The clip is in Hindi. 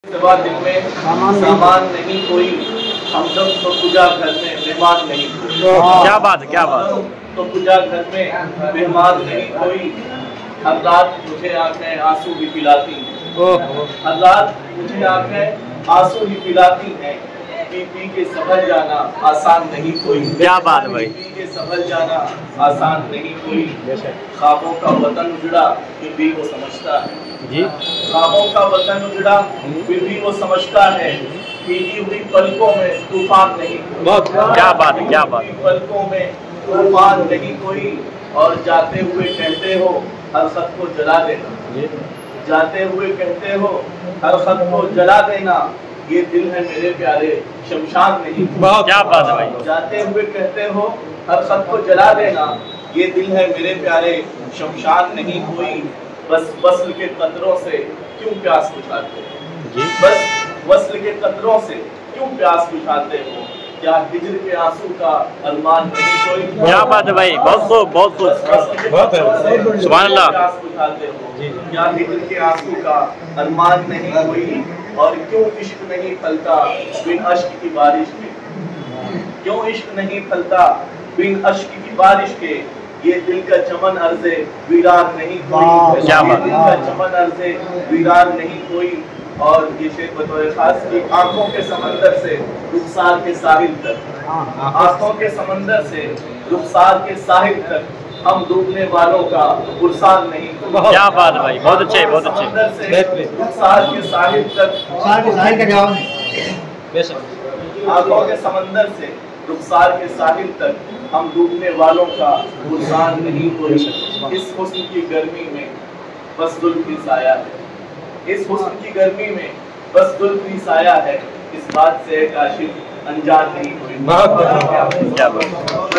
दिन में सामान नहीं कोई, हमदम तो पूजा घर में मेहमान नहीं कोई। क्या बात है, क्या बात है। तो पूजा घर में मेहमान नहीं कोई। हर रात मुझे आंखें आंसू ही पिलाती हैं, हर रात मुझे आंखें आंसू ही पिलाती हैं। पी पी के संभल जाना आसान नहीं कोई। क्या बात है भाई। पी के संभल जाना आसान नहीं कोई। ख्वाबों का वतन उजड़ा फिर भी वो समझता है जी। ख्वाबों का वतन उजड़ा फिर भी वो समझता है। भीगी हुई पलकों में तूफान नहीं कोई। क्या बात है, क्या बात है। पलकों में तूफान नहीं कोई। और जाते हुए कहते हो हर खत को जला देना, जाते हुए कहते हो हर खत को जला देना। ये दिल है मेरे प्यारे शमशान नहीं। क्या बात है भाई। जाते हुए कहते हो हर खत को जला देना। ये दिल है मेरे प्यारे शमशान नहीं कोई। बस वस्ल के कतरों से क्यों प्यास बुझाते हो, बस वस्ल के कतरों से क्यों प्यास बुझाते हो। क्या हिज्र के आंसू का अरमान नहीं कोई। क्या बात है भाई, बहुत खूब, बहुत खूब, बहुत है। सुभान अल्लाह। प्यास बुझाते हो, क्या हिज्र के आंसू का अरमान नहीं कोई। और क्यों इश्क नहीं फलता बिन अश्क की बारिश के, क्यों इश्क नहीं फलता बिन अश्क की बारिश के। ये दिल का चमन अर्ज़े वीरान नहीं कोई। क्या बात। दिल का चमन अर्ज़े वीरान नहीं कोई। और ये शेर बतौर खास की आंखों के समंदर से रुखसार के साहिल तक, आंखों के समंदर से रुखसार के साहिल तक हम डूबने वालों का गुरसार नहीं कोई। क्या बात है भाई, बहुत अच्छे, बहुत अच्छे। समंदर से रुखसार के साहिल तक, आंखों के समंदर से रुखसार के साहिल तक हम डूबने वालों का गुरसार नहीं कोई। इस हुस्न की गर्मी में बस जुल्फ ही साया है, इस हुस्न की गर्मी में बस जुल्फ ही साया है। इस बात से काशिफ अनजान नहीं कोई। क्या बात।